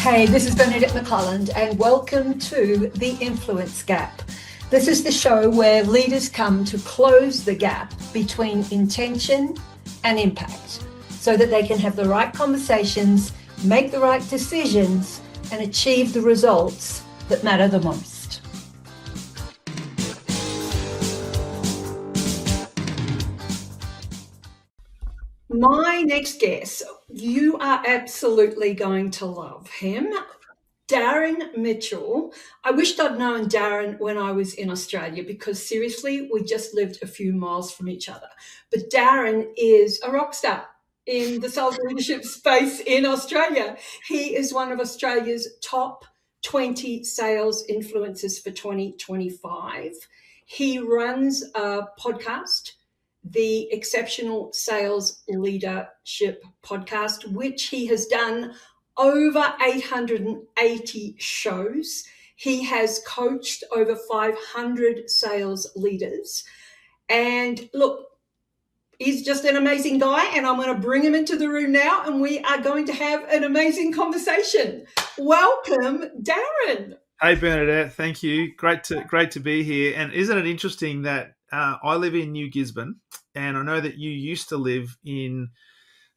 Hey, this is Bernadette McClelland, and welcome to The Influence Gap. This is the show where leaders come to close the gap between intention and impact so that they can have the right conversations, make the right decisions, and achieve the results that matter the most. My next guest, you are absolutely going to love him. Darren Mitchell. I wished I'd known Darren when I was in Australia because seriously, we just lived a few miles from each other. But Darren is a rock star in the sales leadership space in Australia. He is one of Australia's top 20 sales influencers for 2025. He runs a podcast, the Exceptional Sales Leadership Podcast, which he has done over 880 shows. He has coached over 500 sales leaders. And look, he's just an amazing guy, and I'm going to bring him into the room now, and we are going to have an amazing conversation. Welcome, Darren. Hey, Bernadette. Thank you. Great to be here. And isn't it interesting that I live in New Gisborne, and I know that you used to live in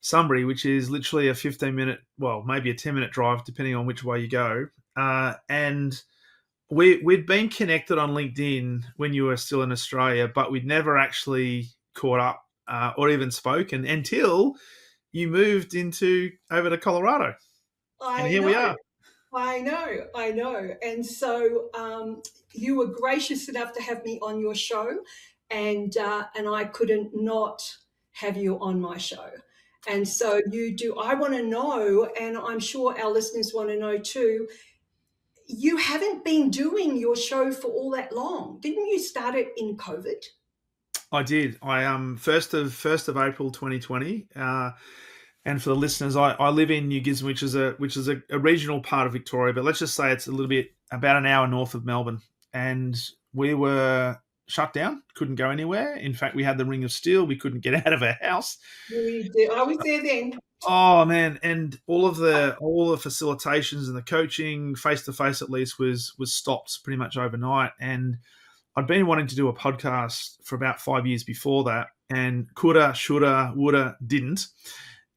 Sunbury, which is literally a 15-minute, well, maybe a 10-minute drive, depending on which way you go. And we'd been connected on LinkedIn when you were still in Australia, but we'd never actually caught up or even spoken until you moved over to Colorado. And here we are. I know. And so you were gracious enough to have me on your show, and I couldn't not have you on my show. And so you do. I want to know, and I'm sure our listeners want to know too, you haven't been doing your show for all that long. Didn't you start it in COVID? I did. I 1st of April 2020. And for the listeners, I live in New Gisborne, which is a regional part of Victoria, but let's just say it's a little bit about an hour north of Melbourne. And we were shut down, couldn't go anywhere. In fact, we had the ring of steel. We couldn't get out of our house. We did. I was there then. Oh man! And all the facilitations and the coaching, face to face at least, was stopped pretty much overnight. And I'd been wanting to do a podcast for about 5 years before that, and coulda, shoulda, woulda, didn't.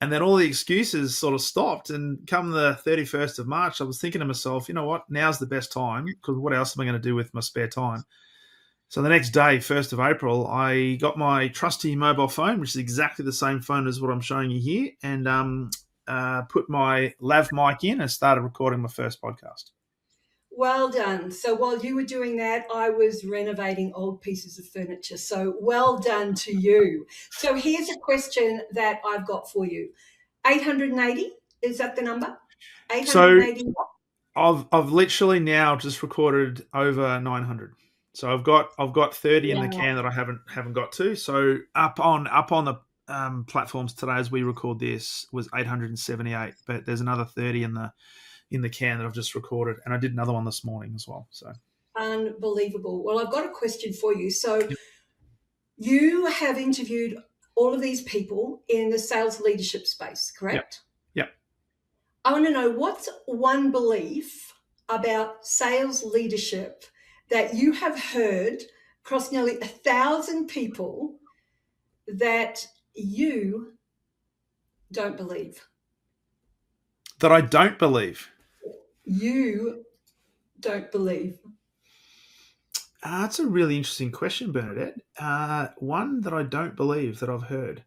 And then all the excuses sort of stopped. And come the 31st of March, I was thinking to myself, you know what? Now's the best time, because what else am I going to do with my spare time? So the next day, 1st of April, I got my trusty mobile phone, which is exactly the same phone as what I'm showing you here, and put my lav mic in and started recording my first podcast. Well done. So while you were doing that, I was renovating old pieces of furniture. So well done to you. So here's a question that I've got for you. 880, is that the number? 880. So I've literally now just recorded over 900. So I've got 30 in the can that I haven't got to. So up on the platforms today as we record this was 878, but there's another 30 in the can that I've just recorded, and I did another one this morning as well. So unbelievable. Well, I've got a question for you. So you have interviewed all of these people in the sales leadership space, correct? Yep. I want to know, what's one belief about sales leadership that you have heard across nearly 1,000 people that you don't believe? That I don't believe? You don't believe. That's a really interesting question, Bernadette. One that I don't believe that I've heard.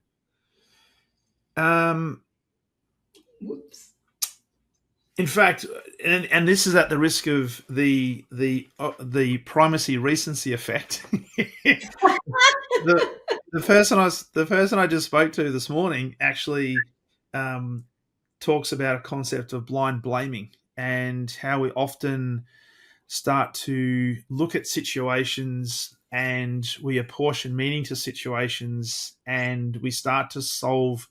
Whoops. In fact, and this is at the risk of the primacy recency effect. the person I just spoke to this morning actually talks about a concept of blind blaming, and how we often start to look at situations and we apportion meaning to situations, and we start to solve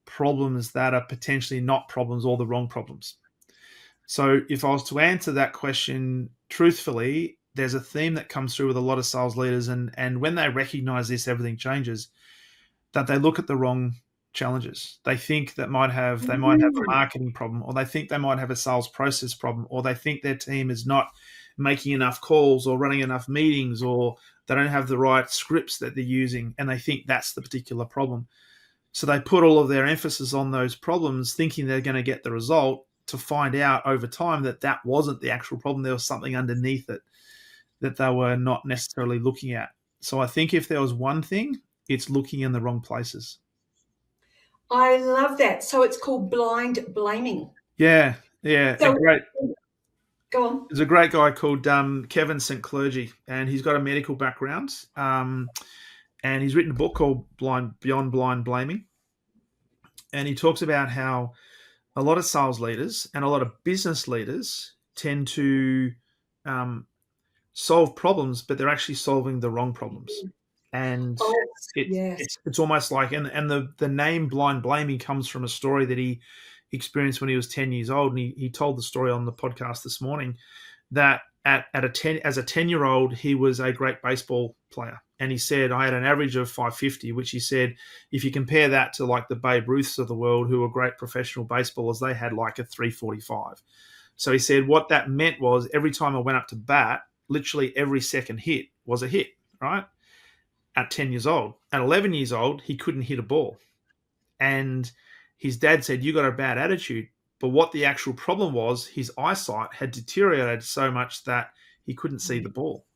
problems that are potentially not problems or the wrong problems. So if I was to answer that question truthfully, there's a theme that comes through with a lot of sales leaders, and when they recognize this, everything changes, that they look at the wrong challenges. They think that they might have a marketing problem, or they think they might have a sales process problem, or they think their team is not making enough calls or running enough meetings, or they don't have the right scripts that they're using, and they think that's the particular problem. So they put all of their emphasis on those problems, thinking they're going to get the result, to find out over time that that wasn't the actual problem. There was something underneath it that they were not necessarily looking at. So I think if there was one thing, it's looking in the wrong places. I love that. So it's called blind blaming. Yeah. So go on. There's a great guy called Kevin St. Clergy, and he's got a medical background, and he's written a book called Beyond Blind Blaming. And he talks about how a lot of sales leaders and a lot of business leaders tend to solve problems, but they're actually solving the wrong problems. And it's almost like, and the name blind blaming comes from a story that he experienced when he was 10 years old. And he told the story on the podcast this morning that as a 10-year-old, he was a great baseball player. And he said, I had an average of 550, which he said, if you compare that to like the Babe Ruths of the world, who were great professional baseballers, they had like a 345. So he said, what that meant was every time I went up to bat, literally every second hit was a hit, right? At 10 years old. At 11 years old, he couldn't hit a ball. And his dad said, you got a bad attitude. But what the actual problem was, his eyesight had deteriorated so much that he couldn't see the ball.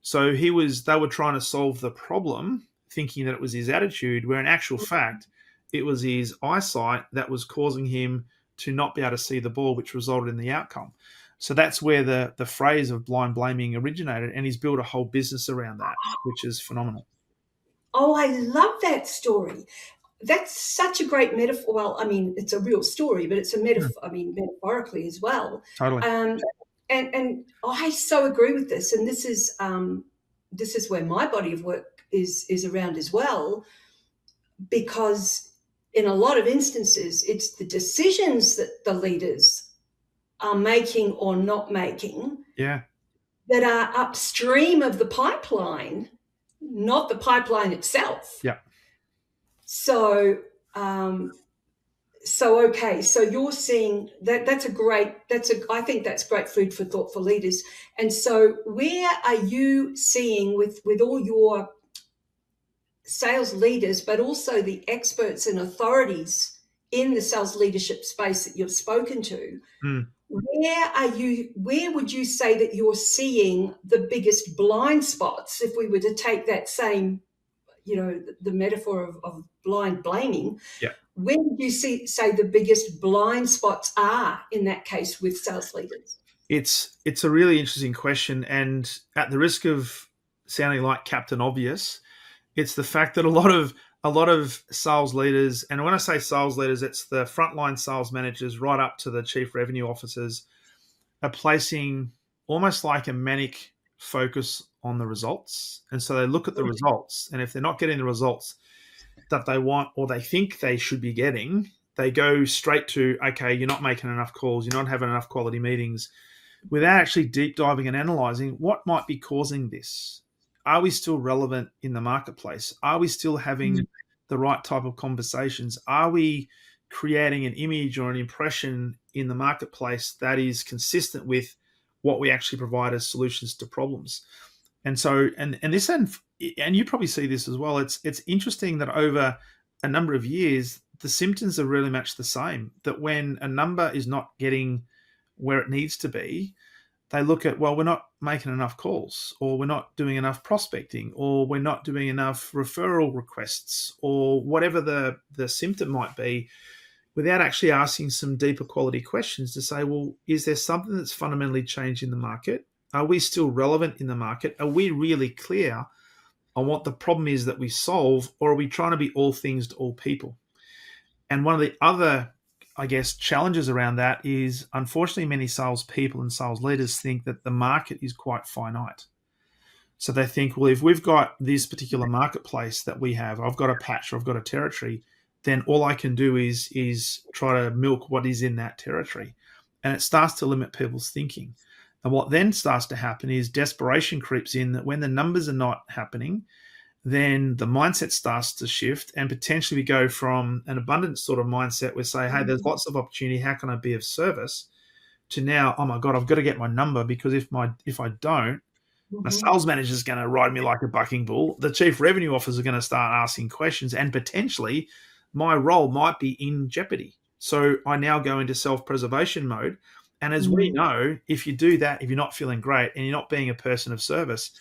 So they were trying to solve the problem, thinking that it was his attitude, where in actual fact, it was his eyesight that was causing him to not be able to see the ball, which resulted in the outcome. So that's where the phrase of blind blaming originated, and he's built a whole business around that, which is phenomenal. Oh, I love that story. That's such a great metaphor. Well, I mean, it's a real story, but it's a metaphor. I mean, metaphorically as well. Totally. And I so agree with this. And this is where my body of work is around as well, because in a lot of instances, it's the decisions that the leaders are making or not making that are upstream of the pipeline, not the pipeline itself. Yeah. So, okay. So you're seeing that I think that's great food for thought for leaders. And so where are you seeing with all your sales leaders, but also the experts and authorities in the sales leadership space that you've spoken to, where would you say that you're seeing the biggest blind spots, if we were to take that same, the metaphor of blind blaming? Where would you say the biggest blind spots are in that case with sales leaders? It's a really interesting question, and at the risk of sounding like Captain Obvious, it's the fact that a lot of sales leaders, and when I say sales leaders, it's the frontline sales managers right up to the chief revenue officers, are placing almost like a manic focus on the results. And so they look at the results, and if they're not getting the results that they want or they think they should be getting, they go straight to, okay, you're not making enough calls, you're not having enough quality meetings, without actually deep diving and analyzing what might be causing this. Are we still relevant in the marketplace? Are we still having the right type of conversations? Are we creating an image or an impression in the marketplace that is consistent with what we actually provide as solutions to problems? And so, and you probably see this as well. It's interesting that over a number of years, the symptoms are really much the same. That when a number is not getting where it needs to be, they look at, well, we're not making enough calls, or we're not doing enough prospecting, or we're not doing enough referral requests, or whatever the symptom might be, without actually asking some deeper quality questions to say, well, is there something that's fundamentally changed in the market? Are we still relevant in the market? Are we really clear on what the problem is that we solve, or are we trying to be all things to all people? And one of the other, I guess, challenges around that is, unfortunately, many salespeople and sales leaders think that the market is quite finite. So they think, well, if we've got this particular marketplace that we have, I've got a patch or I've got a territory, then all I can do is try to milk what is in that territory. And it starts to limit people's thinking. And what then starts to happen is desperation creeps in, that when the numbers are not happening, then the mindset starts to shift, and potentially we go from an abundance sort of mindset where say, hey, there's lots of opportunity, how can I be of service, to now, oh my God, I've got to get my number, because if I don't, my sales manager is going to ride me like a bucking bull. The chief revenue officer is going to start asking questions, and potentially my role might be in jeopardy. So I now go into self-preservation mode. And as we know, if you do that, if you're not feeling great and you're not being a person of service,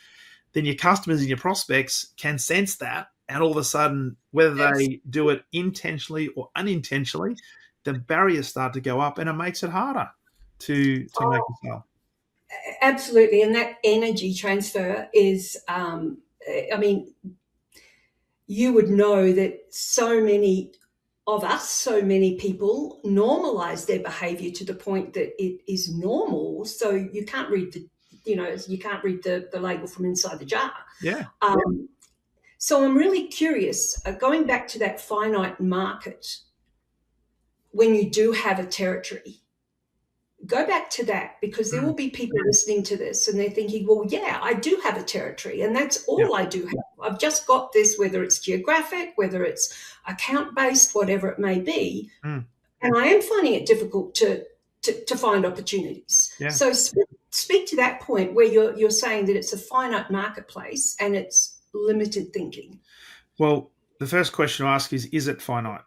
then your customers and your prospects can sense that. And all of a sudden, whether they do it intentionally or unintentionally, the barriers start to go up, and it makes it harder to make a sale. Absolutely. And that energy transfer is, I mean, you would know that so many of us, so many people normalize their behavior to the point that it is normal. So you can't read the label from inside the jar. Yeah. So I'm really curious, going back to that finite market, when you do have a territory, go back to that, because there will be people listening to this and they're thinking, well, yeah, I do have a territory and that's all I do have. I've just got this, whether it's geographic, whether it's account-based, whatever it may be. And I am finding it difficult to find opportunities. Yeah. So speak to that point where you're saying that it's a finite marketplace and it's limited thinking. Well, the first question to ask is it finite?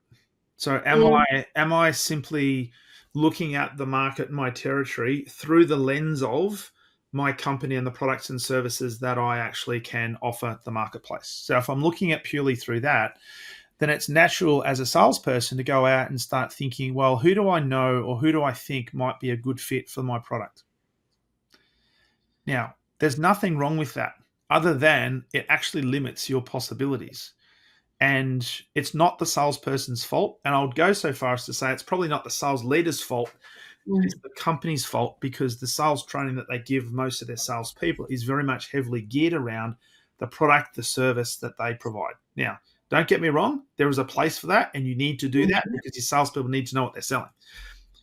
So am I simply looking at the market, my territory, through the lens of my company and the products and services that I actually can offer the marketplace? So if I'm looking at purely through that, then it's natural as a salesperson to go out and start thinking, well, who do I know or who do I think might be a good fit for my product? Now, there's nothing wrong with that, other than it actually limits your possibilities. And it's not the salesperson's fault. And I would go so far as to say it's probably not the sales leader's fault. It's the company's fault, because the sales training that they give most of their salespeople is very much heavily geared around the product, the service that they provide. Now, don't get me wrong, there is a place for that, and you need to do that because your salespeople need to know what they're selling.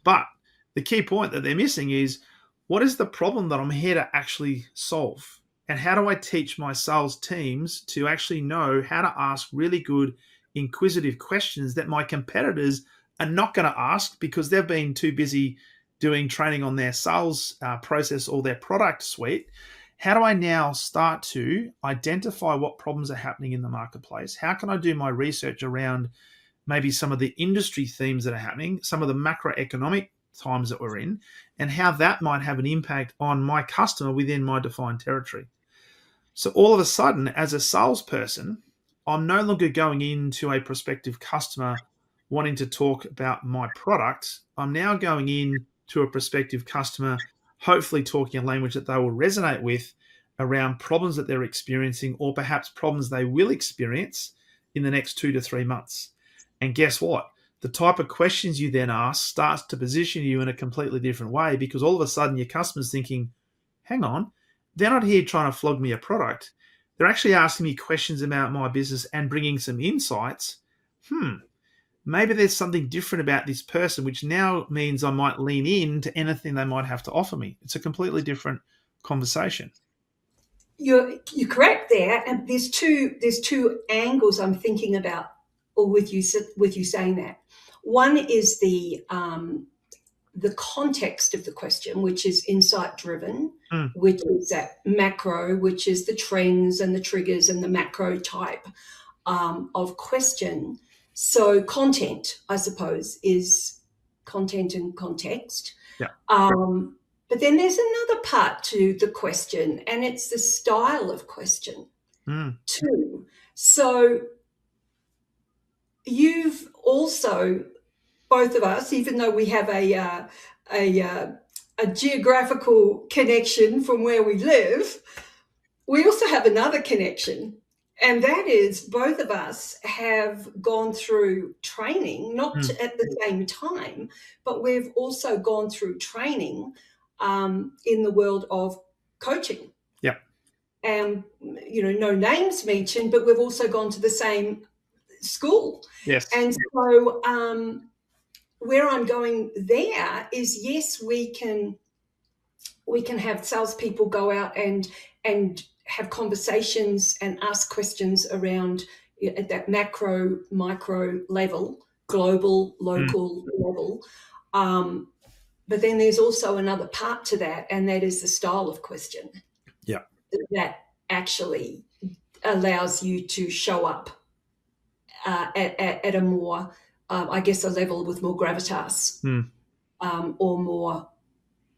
But the key point that they're missing is, what is the problem that I'm here to actually solve? And how do I teach my sales teams to actually know how to ask really good, inquisitive questions that my competitors are not going to ask because they've been too busy doing training on their sales process or their product suite? How do I now start to identify what problems are happening in the marketplace? How can I do my research around maybe some of the industry themes that are happening, some of the macroeconomic times that we're in, and how that might have an impact on my customer within my defined territory? So all of a sudden, as a salesperson, I'm no longer going into a prospective customer wanting to talk about my product. I'm now going in to a prospective customer, hopefully talking a language that they will resonate with around problems that they're experiencing, or perhaps problems they will experience in the next 2 to 3 months. And guess what? The type of questions you then ask starts to position you in a completely different way, because all of a sudden your customer's thinking, hang on, they're not here trying to flog me a product. They're actually asking me questions about my business and bringing some insights. Maybe there's something different about this person, which now means I might lean in to anything they might have to offer me. It's a completely different conversation. You're correct there, and there's two angles I'm thinking about, or with you saying that. One is the context of the question, which is insight driven, which is that macro, which is the trends and the triggers and the macro type of question. So content, I suppose, is content and context. Yeah. But then there's another part to the question, and it's the style of question too. So you've also, both of us, even though we have a geographical connection from where we live, we also have another connection. And that is, both of us have gone through training, not at the same time, but we've also gone through training in the world of coaching. Yeah. And, no names mentioned, but we've also gone to the same school. Yes. And so where I'm going there is, yes, we can have salespeople go out and and have conversations and ask questions around at that macro, micro level, global, local level. But then there's also another part to that, and that is the style of question. Yeah. That actually allows you to show up at a more, I guess, a level with more gravitas or more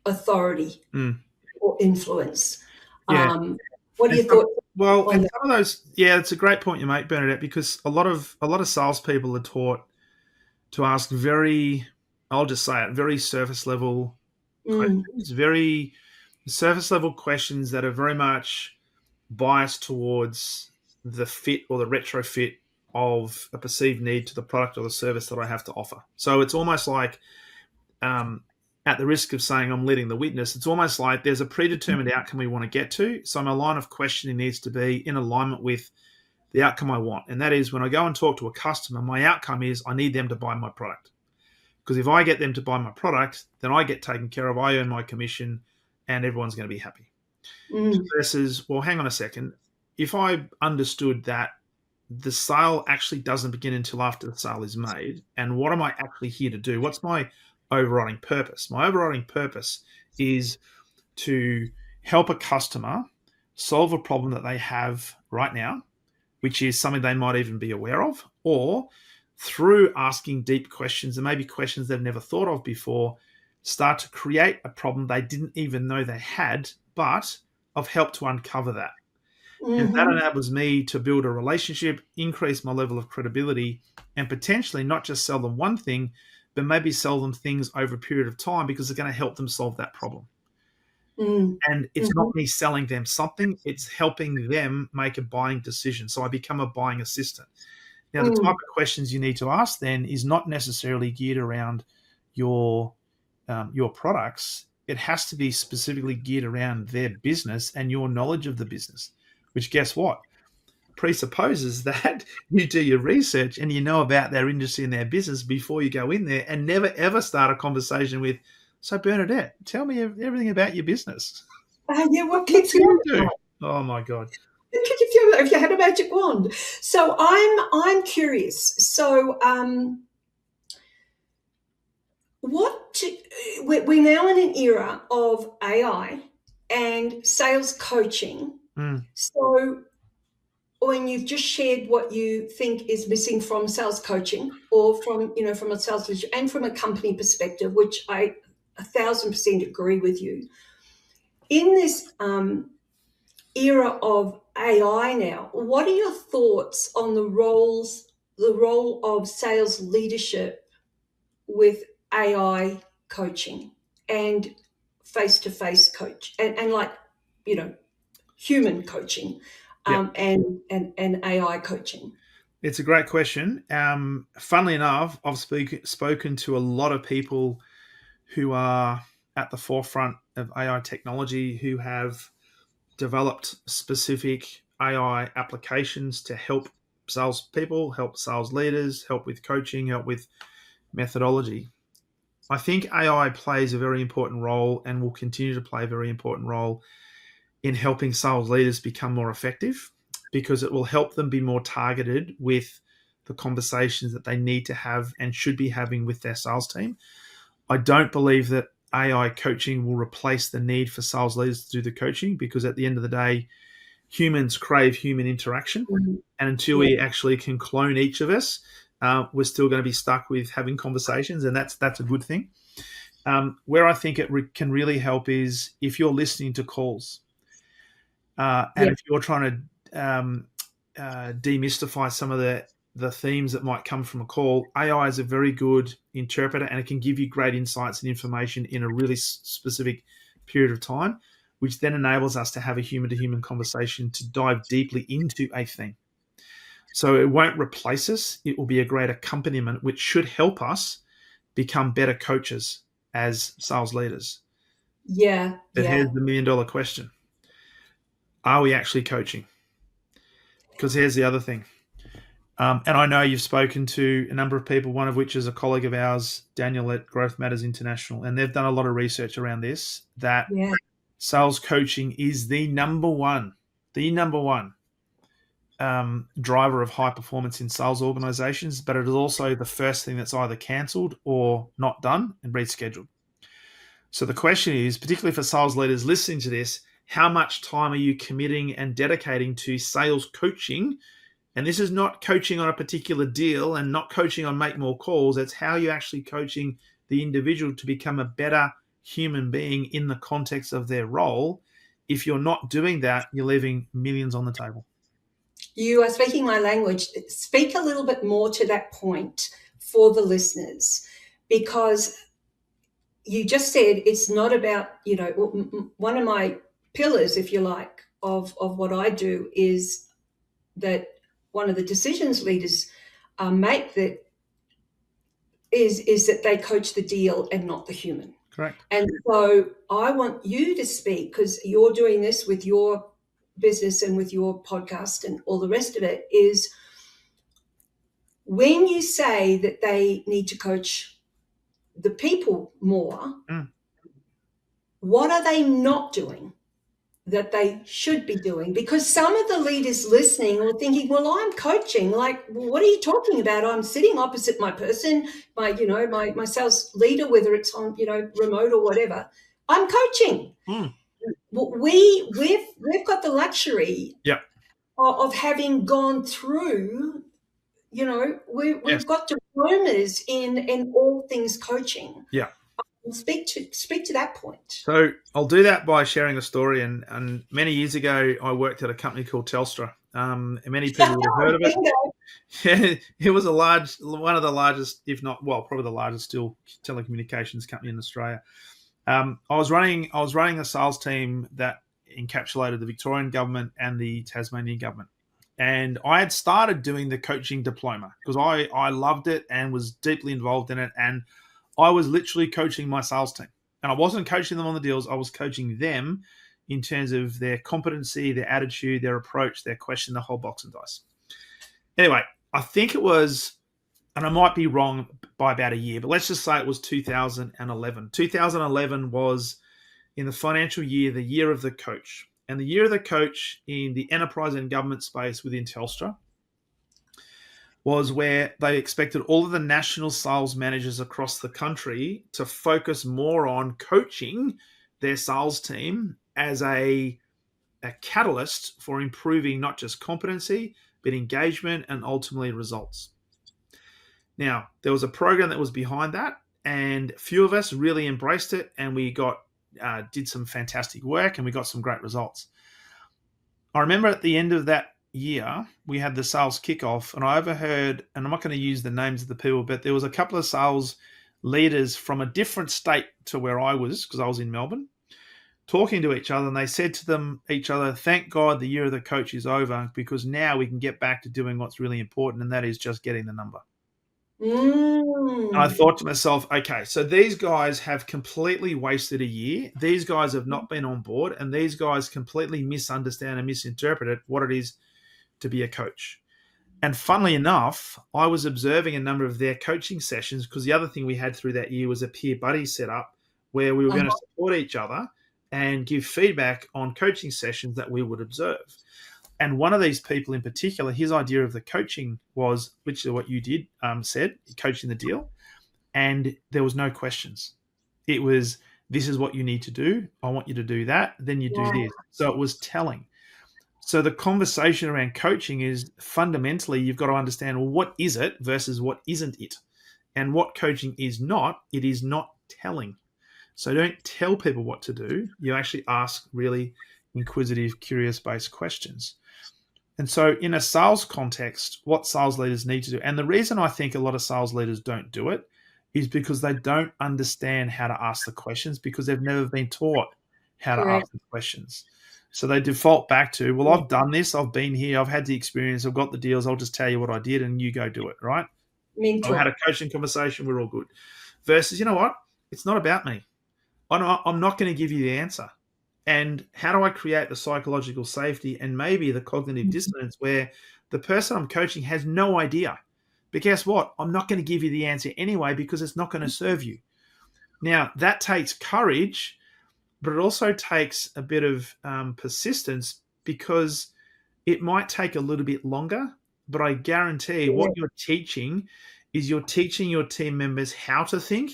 authority or influence. Yeah. What are your thoughts? Well, and some of those, it's a great point you make, Bernadette, because a lot of salespeople are taught to ask I'll just say it, very surface level questions, very surface level questions that are very much biased towards the fit or the retrofit of a perceived need to the product or the service that I have to offer. So it's almost like, at the risk of saying I'm leading the witness, it's almost like there's a predetermined outcome we want to get to. So my line of questioning needs to be in alignment with the outcome I want. And that is, when I go and talk to a customer, my outcome is I need them to buy my product. Because if I get them to buy my product, then I get taken care of, I earn my commission, and everyone's going to be happy. Versus, well, hang on a second. If I understood that the sale actually doesn't begin until after the sale is made, and what am I actually here to do? What's my overriding purpose? My overriding purpose is to help a customer solve a problem that they have right now, which is something they might even be aware of, or through asking deep questions and maybe questions they've never thought of before, start to create a problem they didn't even know they had, but I've helped to uncover that. And that enables me to build a relationship, increase my level of credibility, and potentially not just sell them one thing, but maybe sell them things over a period of time because they're going to help them solve that problem. And it's not me selling them something, it's helping them make a buying decision. So I become a buying assistant. Now, the type of questions you need to ask then is not necessarily geared around your products. It has to be specifically geared around their business and your knowledge of the business, which, guess what, presupposes that you do your research and you know about their industry and their business before you go in there, and never ever start a conversation with, so Bernadette, tell me everything about your business. What keeps you do? Oh my God. If you had a magic wand. So I'm curious. So we're now in an era of AI and sales coaching. So when you've just shared what you think is missing from sales coaching, or from a sales leadership and from a company perspective, which I 1,000% agree with you. In this era of AI now, what are your thoughts on the role of sales leadership with AI coaching and face-to-face coach and like, human coaching and AI coaching? It's a great question. Funnily enough, I've spoken to a lot of people who are at the forefront of AI technology, who have developed specific AI applications to help salespeople, help sales leaders, help with coaching, help with methodology. I think AI plays a very important role and will continue to play a very important role in helping sales leaders become more effective, because it will help them be more targeted with the conversations that they need to have and should be having with their sales team. I don't believe that AI coaching will replace the need for sales leaders to do the coaching, because at the end of the day, humans crave human interaction. And until we actually can clone each of us, we're still going to be stuck with having conversations, and that's a good thing. Where I think it can really help is if you're listening to calls, and if you're trying to demystify some of the themes that might come from a call, AI is a very good interpreter, and it can give you great insights and information in a really specific period of time, which then enables us to have a human-to-human conversation to dive deeply into a theme. So it won't replace us. It will be a great accompaniment, which should help us become better coaches as sales leaders. But here's the million-dollar question. Are we actually coaching? Because here's the other thing. And I know you've spoken to a number of people, one of which is a colleague of ours, Daniel at Growth Matters International, and they've done a lot of research around this, that sales coaching is the number one driver of high performance in sales organizations, but it is also the first thing that's either cancelled or not done and rescheduled. So the question is, particularly for sales leaders listening to this, how much time are you committing and dedicating to sales coaching? And this is not coaching on a particular deal and not coaching on make more calls. It's how you're actually coaching the individual to become a better human being in the context of their role. If you're not doing that, you're leaving millions on the table. You are speaking my language. Speak a little bit more to that point for the listeners, because you just said it's not about, one of my pillars, if you like, of what I do is that one of the decisions leaders make that is that they coach the deal and not the human. Correct. And so I want you to speak, because you're doing this with your business and with your podcast and all the rest of it, is when you say that they need to coach the people more, what are they not doing that they should be doing? Because some of the leaders listening are thinking, well, I'm coaching. Like, what are you talking about? I'm sitting opposite my person, my sales leader, whether it's on, remote or whatever. I'm coaching. We've got the luxury of having gone through, we've got diplomas in all things coaching. Yeah. Speak to that point. So I'll do that by sharing a story. And many years ago, I worked at a company called Telstra. Many people would have heard of it. Yeah, it was one of the largest, if not, well, probably the largest still telecommunications company in Australia. I was running a sales team that encapsulated the Victorian government and the Tasmanian government. And I had started doing the coaching diploma because I loved it and was deeply involved in it. And I was literally coaching my sales team. And I wasn't coaching them on the deals. I was coaching them in terms of their competency, their attitude, their approach, their question, the whole box of dice. Anyway, I think it was, and I might be wrong by about a year, but let's just say it was 2011. 2011 was, in the financial year, the year of the coach. And the year of the coach in the enterprise and government space within Telstra was where they expected all of the national sales managers across the country to focus more on coaching their sales team as a catalyst for improving not just competency, but engagement and ultimately results. Now, there was a program that was behind that, and a few of us really embraced it, and we did some fantastic work, and we got some great results. I remember at the end of that year, we had the sales kickoff, and I overheard, and I'm not going to use the names of the people, but there was a couple of sales leaders from a different state to where I was, because I was in Melbourne, talking to each other, and they said to each other, thank God the year of the coach is over, because now we can get back to doing what's really important, and that is just getting the number. And I thought to myself, okay, so these guys have completely wasted a year. These guys have not been on board, and these guys completely misunderstand and misinterpret what it is to be a coach. And funnily enough, I was observing a number of their coaching sessions, because the other thing we had through that year was a peer buddy set up where we were going to support each other and give feedback on coaching sessions that we would observe. And one of these people in particular, his idea of the coaching was, which is what you did, said, coaching the deal. And there was no questions. It was, this is what you need to do. I want you to do that. Then you do this. So it was telling. So the conversation around coaching is fundamentally, you've got to understand, well, what is it versus what isn't it? And what coaching is not, it is not telling. So don't tell people what to do. You actually ask really inquisitive, curious-based questions. And so in a sales context, what sales leaders need to do, and the reason I think a lot of sales leaders don't do it is because they don't understand how to ask the questions, because they've never been taught how to ask the questions. So they default back to, well, I've done this, I've been here, I've had the experience, I've got the deals, I'll just tell you what I did and you go do it, right? I had a coaching conversation, we're all good. Versus, you know what? It's not about me. I'm not going to give you the answer. And how do I create the psychological safety and maybe the cognitive dissonance where the person I'm coaching has no idea? But guess what? I'm not going to give you the answer anyway because it's not going to serve you. Now, that takes courage but it also takes a bit of persistence, because it might take a little bit longer, but I guarantee Yeah. what you're teaching is you're teaching your team members how to think.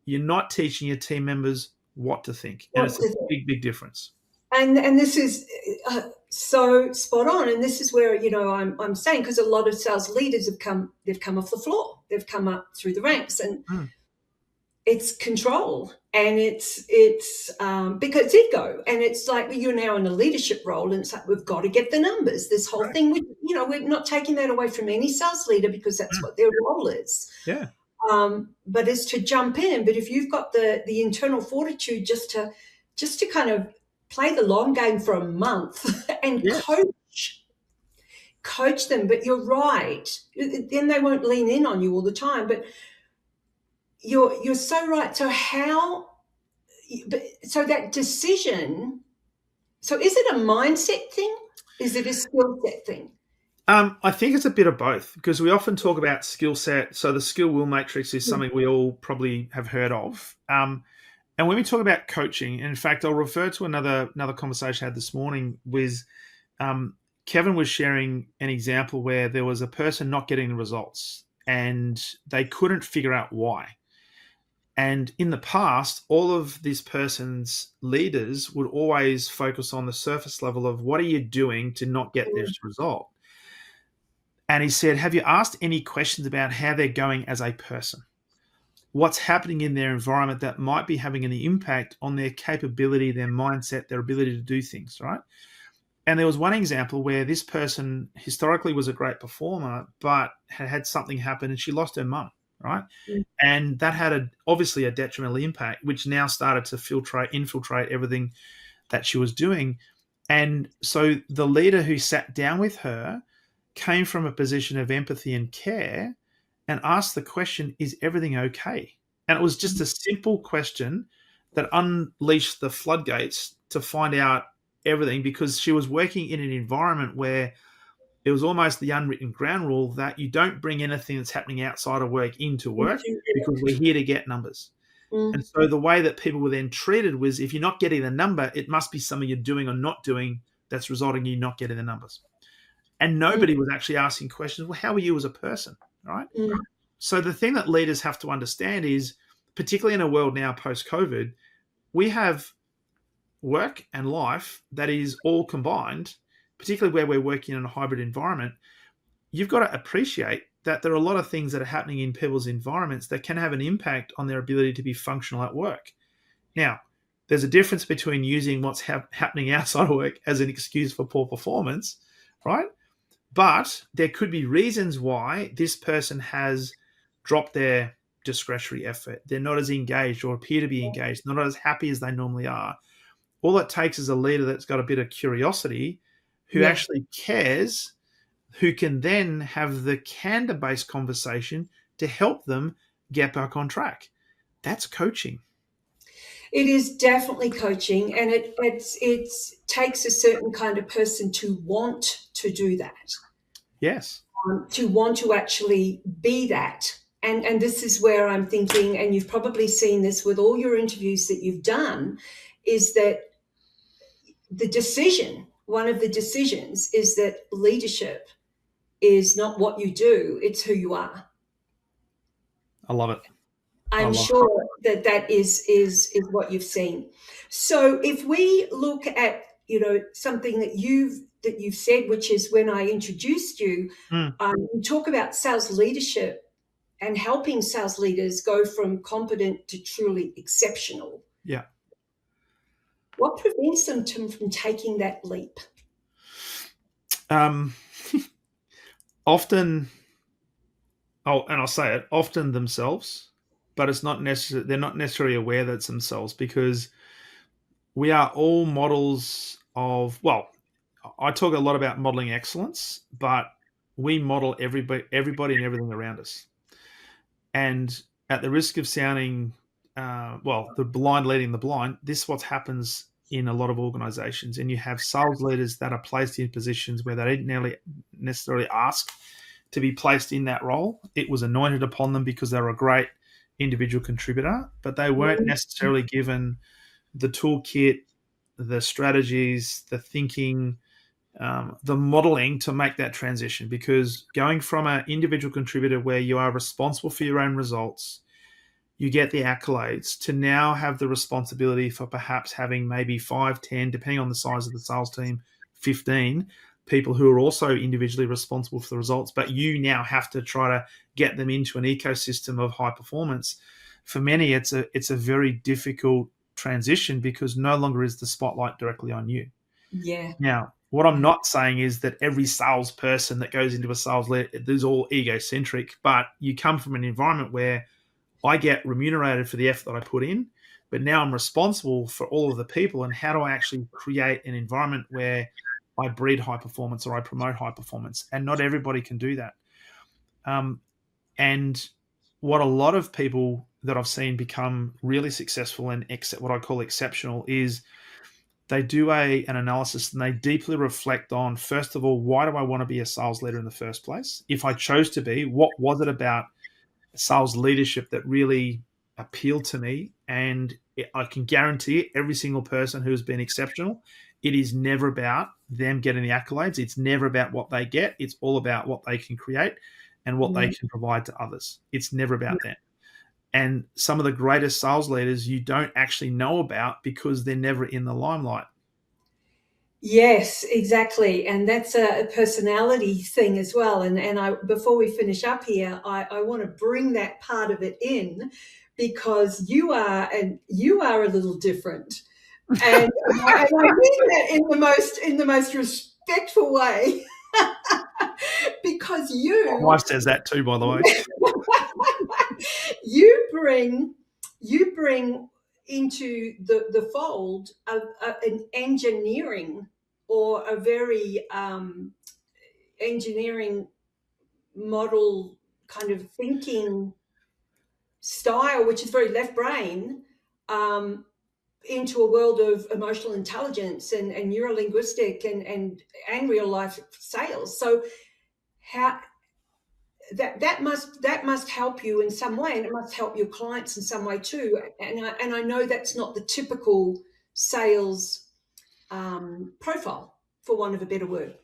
You're not teaching your team members what to think. And What it's a to think. big, big difference. And this is so spot on. And this is where, I'm saying, because a lot of sales leaders they've come off the floor, they've come up through the ranks, and it's control, and it's because ego, and it's like you're now in a leadership role, and it's like we've got to get the numbers. This whole thing, we're not taking that away from any sales leader, because that's what their role is. Yeah. But it's to jump in. But if you've got the internal fortitude just to kind of play the long game for a month and coach them. But you're right. Then they won't lean in on you all the time. But you're so right. So so that decision, so is it a mindset thing? Is it a skill set thing? I think it's a bit of both, because we often talk about skill set. So the skill will matrix is something we all probably have heard of. And when we talk about coaching, in fact, I'll refer to another conversation I had this morning with Kevin was sharing an example where there was a person not getting the results and they couldn't figure out why. And in the past, all of this person's leaders would always focus on the surface level of what are you doing to not get this result? And he said, have you asked any questions about how they're going as a person? What's happening in their environment that might be having an impact on their capability, their mindset, their ability to do things, right? And there was one example where this person historically was a great performer, but had something happen and she lost her mum, right? And that had obviously a detrimental impact, which now started to infiltrate everything that she was doing. And so the leader who sat down with her came from a position of empathy and care and asked the question, is everything okay? And it was just a simple question that unleashed the floodgates to find out everything, because she was working in an environment where it was almost the unwritten ground rule that you don't bring anything that's happening outside of work into work, because we're here to get numbers. And so the way that people were then treated was, if you're not getting the number, it must be something you're doing or not doing that's resulting in you not getting the numbers. And nobody was actually asking questions, well, how are you as a person, right? So the thing that leaders have to understand is, particularly in a world now post-COVID, we have work and life that is all combined, particularly where we're working in a hybrid environment. You've got to appreciate that there are a lot of things that are happening in people's environments that can have an impact on their ability to be functional at work. Now, there's a difference between using what's happening outside of work as an excuse for poor performance, right? But there could be reasons why this person has dropped their discretionary effort. They're not as engaged or appear to be engaged, not as happy as they normally are. All it takes is a leader that's got a bit of curiosity, who actually cares, who can then have the candor-based conversation to help them get back on track. That's coaching. It is definitely coaching, and it takes a certain kind of person to want to do that. Yes. To want to actually be that. And this is where I'm thinking, and you've probably seen this with all your interviews that you've done, is that one of the decisions is that leadership is not what you do, it's who you are. I love it. I'm sure that is what you've seen. So if we look at, something that you've said, which is when I introduced you, you talk about sales leadership and helping sales leaders go from competent to truly exceptional. Yeah. What prevents them from taking that leap? Often, and I'll say it, often themselves, but it's not necessarily, they're not necessarily aware that it's themselves, because we are all models of, well, I talk a lot about modeling excellence, but we model everybody and everything around us. And at the risk of sounding, the blind leading the blind, this is what happens in a lot of organizations. And you have sales leaders that are placed in positions where they didn't necessarily ask to be placed in that role. It was anointed upon them because they were a great individual contributor, but they weren't necessarily given the toolkit, the strategies, the thinking, the modeling to make that transition. Because going from an individual contributor where you are responsible for your own results, you get the accolades, to now have the responsibility for perhaps having maybe 5, 10, depending on the size of the sales team, 15 people who are also individually responsible for the results, but you now have to try to get them into an ecosystem of high performance. For many, it's a very difficult transition because no longer is the spotlight directly on you. Yeah. Now, what I'm not saying is that every salesperson that goes into a sales lead is all egocentric, but you come from an environment where I get remunerated for the effort that I put in, but now I'm responsible for all of the people. And how do I actually create an environment where I breed high performance or I promote high performance? And not everybody can do that. And what a lot of people that I've seen become really successful and what I call exceptional is they do an analysis and they deeply reflect on, first of all, why do I want to be a sales leader in the first place? If I chose to be, what was it about sales leadership that really appealed to me? And I can guarantee it, every single person who's been exceptional, it is never about them getting the accolades. It's never about what they get. It's all about what they can create and what they can provide to others. It's never about that. And some of the greatest sales leaders you don't actually know about because they're never in the limelight. Yes, exactly. And that's a personality thing as well. And I, before we finish up here, I want to bring that part of it in, because you are a little different. And I mean that in the most respectful way. Because My wife says that too, by the way. you bring into the fold an engineering, or a very engineering model kind of thinking style, which is very left brain, into a world of emotional intelligence and neurolinguistic and real life sales. So how that must help you in some way, and it must help your clients in some way too. And I know that's not the typical sales profile, for want of a better word.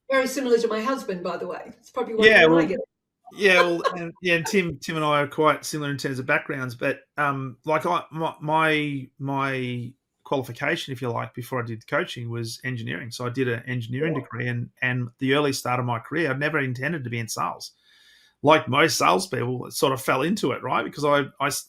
Very similar to my husband, by the way. It's probably why I get it. Yeah, well, and Tim and I are quite similar in terms of backgrounds, but like my qualification, if you like, before I did coaching was engineering. So I did an engineering degree, and the early start of my career, I'd never intended to be in sales. Like most salespeople, it sort of fell into it, right? Because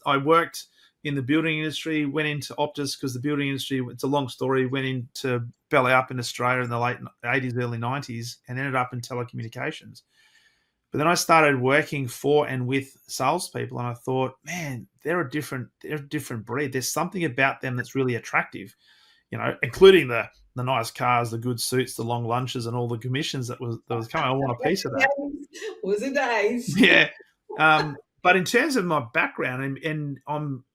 I worked in the building industry, went into Optus because the building industry, it's a long story, went into belly up in Australia in the late 80s, early 90s, and ended up in telecommunications. But then I started working for and with salespeople, and I thought, man, they're a different breed. There's something about them that's really attractive, including the nice cars, the good suits, the long lunches, and all the commissions that was coming. I want a piece of that. Was it days? Yeah. But in terms of my background, and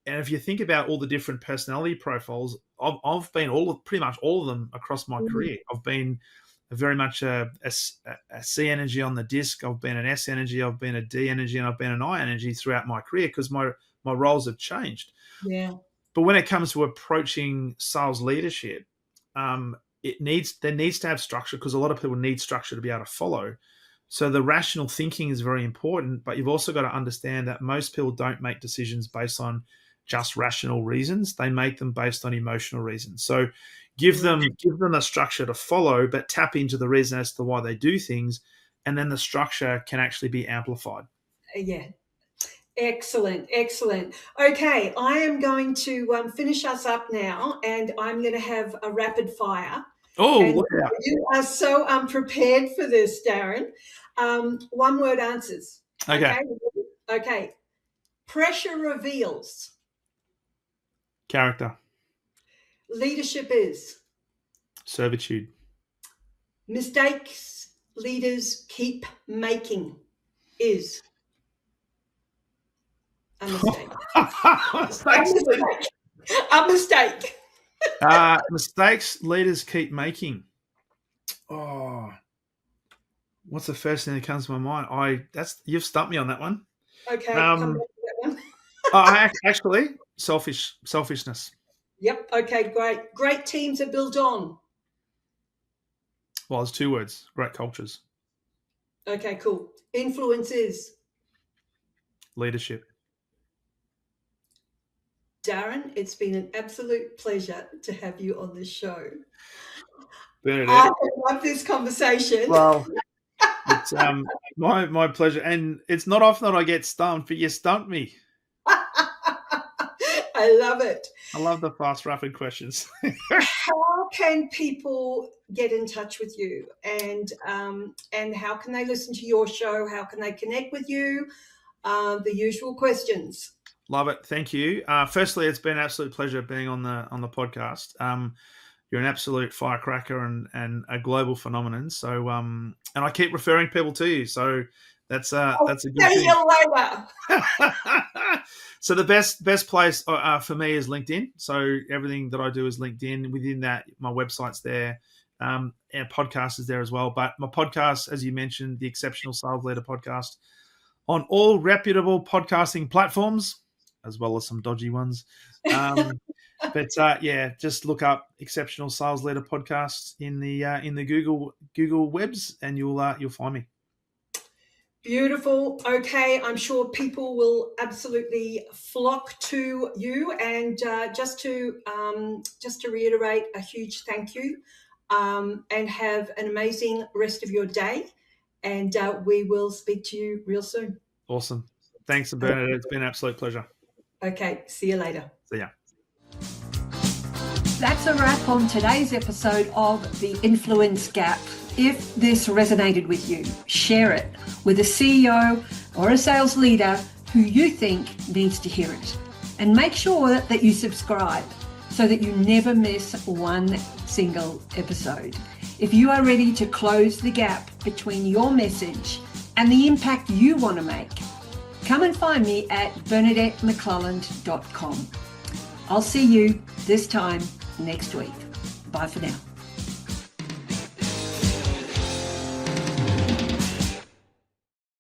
if you think about all the different personality profiles, I've been pretty much all of them across my career. I've been very much a C energy on the disc. I've been an S energy. I've been a D energy, and I've been an I energy throughout my career because my roles have changed. Yeah. But when it comes to approaching sales leadership, there needs to have structure, because a lot of people need structure to be able to follow. So the rational thinking is very important, but you've also got to understand that most people don't make decisions based on just rational reasons. They make them based on emotional reasons. So give them a structure to follow, but tap into the reason as to why they do things, and then the structure can actually be amplified. Yeah. Excellent. Okay, I am going to finish us up now, and I'm going to have a rapid fire. Oh, look out. You are so unprepared for this, Darren. One word answers. Okay. Pressure reveals. Character. Leadership is. Servitude. Mistakes leaders keep making is. A mistake. A mistake. Mistakes leaders keep making. Oh, what's the first thing that comes to my mind? You've stumped me on that one. Okay, come back to that one. Actually, selfishness. Yep. Okay, great. Great teams are built on. Well, there's 2 words: great cultures. Okay, cool. Influence is. Leadership. Darren, it's been an absolute pleasure to have you on this show. Bernadette. I love this conversation. Well, it's my pleasure, and it's not often that I get stumped, but you stumped me. I love it. I love the fast, rapid questions. How can people get in touch with you, and how can they listen to your show? How can they connect with you? The usual questions. Love it. Thank you. Firstly, it's been an absolute pleasure being on the podcast. You're an absolute firecracker and a global phenomenon. So, and I keep referring people to you. So that's a good thing. See you later. So the best place for me is LinkedIn. So everything that I do is LinkedIn. Within that, my website's there. And podcast is there as well. But my podcast, as you mentioned, the Exceptional Sales Leader podcast, on all reputable podcasting platforms, as well as some dodgy ones. But just look up Exceptional Sales Leader podcast in the Google webs, and you'll find me. Beautiful. Okay, I'm sure people will absolutely flock to you. And just to reiterate, a huge thank you, and have an amazing rest of your day. And we will speak to you real soon. Awesome. Thanks, Bernadette. It's been an absolute pleasure. Okay, see you later. See ya. That's a wrap on today's episode of The Influence Gap. If this resonated with you, share it with a CEO or a sales leader who you think needs to hear it. And make sure that you subscribe so that you never miss one single episode. If you are ready to close the gap between your message and the impact you want to make, come and find me at BernadetteMcClelland.com. I'll see you this time next week. Bye for now.